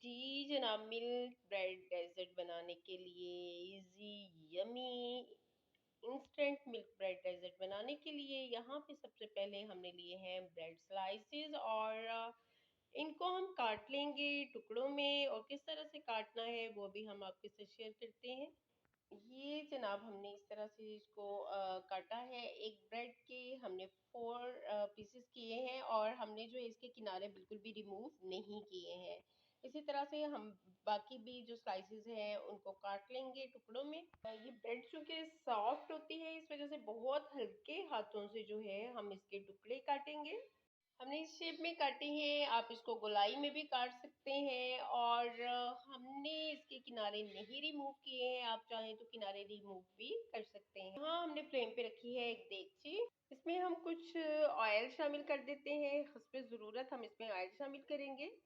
जी जनाब, milk bread dessert बनाने के लिए easy yummy instant milk bread dessert बनाने के लिए यहाँ पे सबसे पहले हमने लिए हैं ब्रेड स्लाइसेस और इनको हम काट लेंगे टुकड़ों में। और किस तरह से काटना है वो भी हम आपके साथ शेयर करते हैं। ये जनाब हमने इस तरह से इसको काटा है। एक ब्रेड के हमने 4 पीसेस किए हैं और हमने जो है इसके किनारे बिल्कुल भी रिमूव नहीं किए हैं। इसी तरह से हम बाकी भी जो स्लाइसेस हैं उनको काट लेंगे टुकड़ों में। ये ब्रेड चूंकि सॉफ्ट होती है इस वजह से बहुत हल्के हाथों से जो है हम इसके टुकड़े काटेंगे। हमने इस शेप में काटे हैं, आप इसको गोलाई में भी काट सकते हैं। और हमने इसके किनारे नहीं रिमूव किए हैं, आप चाहें तो किनारे रिमूव भी कर सकते हैं। हाँ, हमने फ्लेम पे रखी है एक देगची। इसमें हम कुछ ऑयल शामिल कर देते हैं, हस्बे ज़रूरत हम इसमें ऑयल शामिल करेंगे।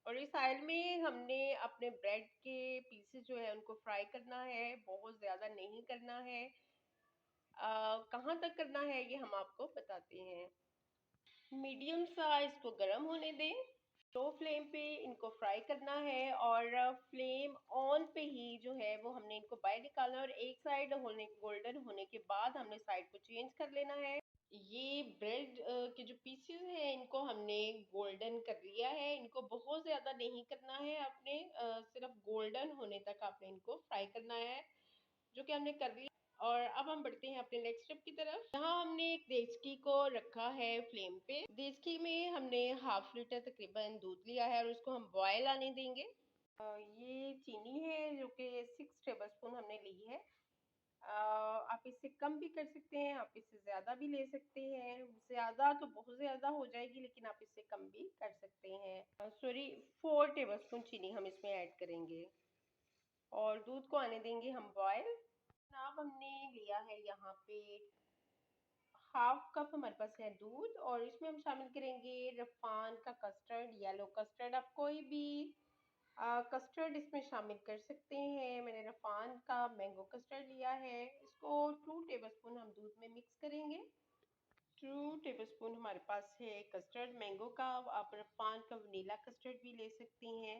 और इस ऑयल में हमने अपने ब्रेड के पीसेस जो है उनको फ्राई करना है, बहुत ज़्यादा नहीं करना है। कहाँ तक करना है ये हम आपको बताते हैं। मीडियम सा इसको गर्म होने दें। लो फ्लेम पे इनको फ्राई करना है और फ्लेम ऑन पे ही जो है वो हमने इनको बाहर निकालना है। और एक साइड होने गोल्डन होने के बाद हमने साइड को चेंज कर लेना है। ये ब्रेड के जो पीसेस हैं इनको हमने गोल्डन कर लिया है। इनको बहुत ज्यादा नहीं करना है, आपने सिर्फ गोल्डन होने तक आपने इनको फ्राई करना है, जो कि हमने कर लिया। और अब हम बढ़ते हैं अपने नेक्स्ट स्टेप की तरफ। यहाँ हमने एक देचकी को रखा है फ्लेम पे। देचकी में हमने हाफ लीटर तकरीबन दूध लिया है और उसको हम बॉयल आने देंगे। ये चीनी है जो कि 6 टेबल स्पून हमने ली है। आप इससे कम भी कर सकते हैं, आप इससे ज़्यादा भी ले सकते हैं। ज़्यादा तो बहुत ज़्यादा हो जाएगी, लेकिन आप इससे कम भी कर सकते हैं। सॉरी, 4 टेबल स्पून चीनी हम इसमें ऐड करेंगे और दूध को आने देंगे हम बॉयल। जनाब, हमने लिया है यहाँ पे हाफ कप हमारे पास है दूध और इसमें हम शामिल करेंगे रफान का कस्टर्ड, येलो कस्टर्ड। आप कोई भी कस्टर्ड इसमें शामिल कर सकते हैं। मैंने रफान का मैंगो कस्टर्ड लिया है। इसको 2 टेबल स्पून हम दूध में मिक्स करेंगे। 2 टेबल स्पून हमारे पास है कस्टर्ड मैंगो का। आप रफान का वनीला कस्टर्ड भी ले सकती हैं।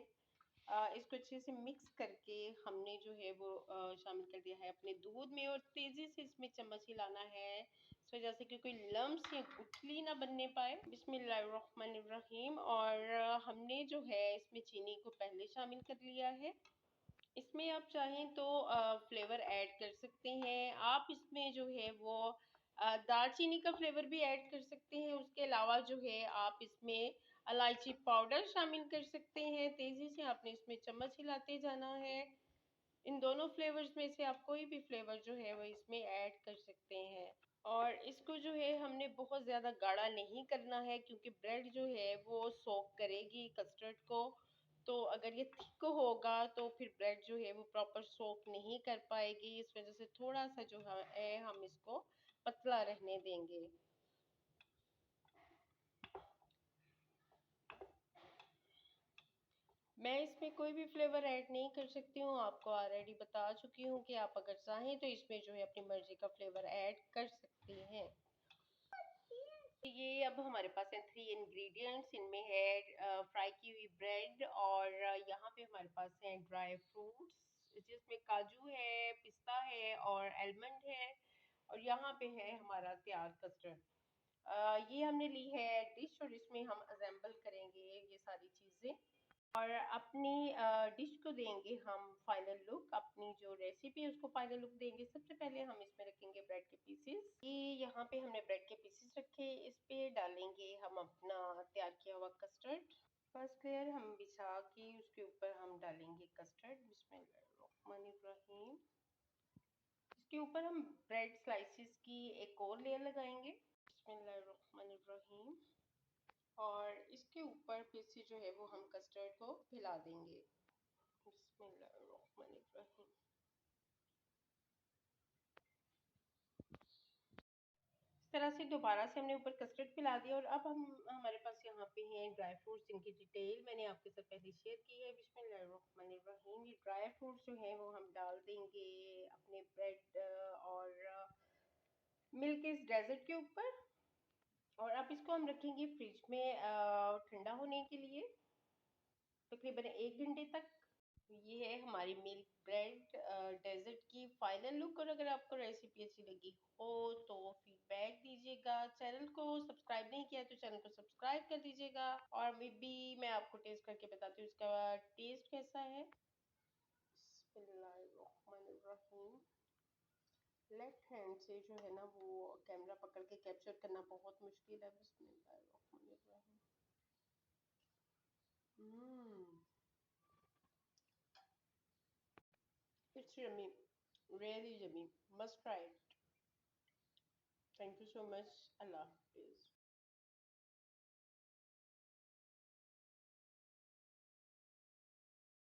इसको अच्छे से मिक्स करके हमने जो है वो शामिल कर दिया है अपने दूध में। और तेज़ी से इसमें चम्मच हिलाना है इस वजह से कि कोई लम्स या गुठली ना बनने पाए। बिस्मिल्लाहिर्रहमानिर्रहीम। और हमने जो है इसमें चीनी को पहले शामिल कर लिया है। इसमें आप चाहें तो फ्लेवर ऐड कर सकते हैं। आप इसमें जो है वो दालचीनी का फ्लेवर भी ऐड कर सकते हैं। उसके अलावा जो है आप इसमें इलायची पाउडर शामिल कर सकते हैं। तेज़ी से आपने इसमें चम्मच हिलाते जाना है। इन दोनों फ्लेवर्स में से आप कोई भी फ्लेवर जो है वो इसमें ऐड कर सकते हैं। और इसको जो है हमने बहुत ज़्यादा गाढ़ा नहीं करना है, क्योंकि ब्रेड जो है वो सोक करेगी कस्टर्ड को। तो अगर ये थिक होगा तो फिर ब्रेड जो है वो प्रॉपर सोक नहीं कर पाएगी। इस वजह से थोड़ा सा जो है हम इसको पतला रहने देंगे। मैं इसमें कोई भी फ्लेवर ऐड नहीं कर सकती हूँ, आपको ऑलरेडी बता चुकी हूँ कि आप अगर चाहें तो इसमें जो है अपनी मर्जी का फ्लेवर ऐड कर सकती हैं। ये अब हमारे पास है 3 इंग्रेडिएंट्स। इनमें है फ्राई की हुई ब्रेड और यहाँ पे हमारे पास है ड्राई फ्रूट्स, जिसमें काजू है, पिस्ता है और आलमंड है। और यहाँ पे है हमारा तैयार कस्टर्ड। ये हमने ली है डिश और इसमें हम असेंबल करेंगे ये सारी चीज़ें और अपनी डिश को देंगे हम फाइनल लुक। अपनी जो रेसिपी है उसको फाइनल लुक देंगे। सबसे पहले हम इसमें रखेंगे ब्रेड के पीसेस। ये यहाँ पे हमने ब्रेड के पीसेस रखे, इस पे डालेंगे हम अपना तैयार किया हुआ कस्टर्ड। फर्स्ट लेयर हम बिछा के उसके ऊपर हम डालेंगे कस्टर्ड। बिस्मिल्लाहिर्रहमानिर्रहीम। इसके ऊपर हम ब्रेड स्लाइसेस की एक और लेयर लगाएंगे। बिस्मिल्लाहिर्रहमानिर्रहीम। और इसके ऊपर फिर से जो है वो हम कस्टर्ड को फैला देंगे। बिस्मिल्लाहिर्रहमानिर्रहीम। इस तरह से दोबारा से हमने ऊपर कस्टर्ड फैला दिया। और अब हम हमारे पास यहाँ पे हैं ड्राई फ्रूट्स, जिनकी डिटेल मैंने आपके साथ पहले शेयर की है। बिस्मिल्लाहिर्रहमानिर्रहीम। ये ड्राई फ्रूट्स जो हैं वो हम डाल देंगे अपने ब्रेड और मिल्क इस डेजर्ट के ऊपर। और अब इसको हम रखेंगे फ्रिज में ठंडा होने के लिए। तकरीबन 1 घंटे तक। ये है हमारी मिल्क ब्रेड डेजर्ट की फाइनल लुक। और अगर आपको रेसिपी अच्छी लगी हो तो फीडबैक दीजिएगा। चैनल को सब्सक्राइब नहीं किया तो चैनल को सब्सक्राइब कर दीजिएगा। और मे बी मैं आपको टेस्ट करके बताती हूँ इसका टेस्ट कैसा है। बिस्मिल्लाहिर्रहमानिर्रहीम। लेफ्ट हैंड से जो है ना वो कैमरा पकड़ के कैप्चर करना बहुत मुश्किल है। बिस्मिल्लाहिर्रहमानिर्रहीम। Hmm, it's yummy, really yummy, must try it. Thank you so much. अल्लाह हाफिज।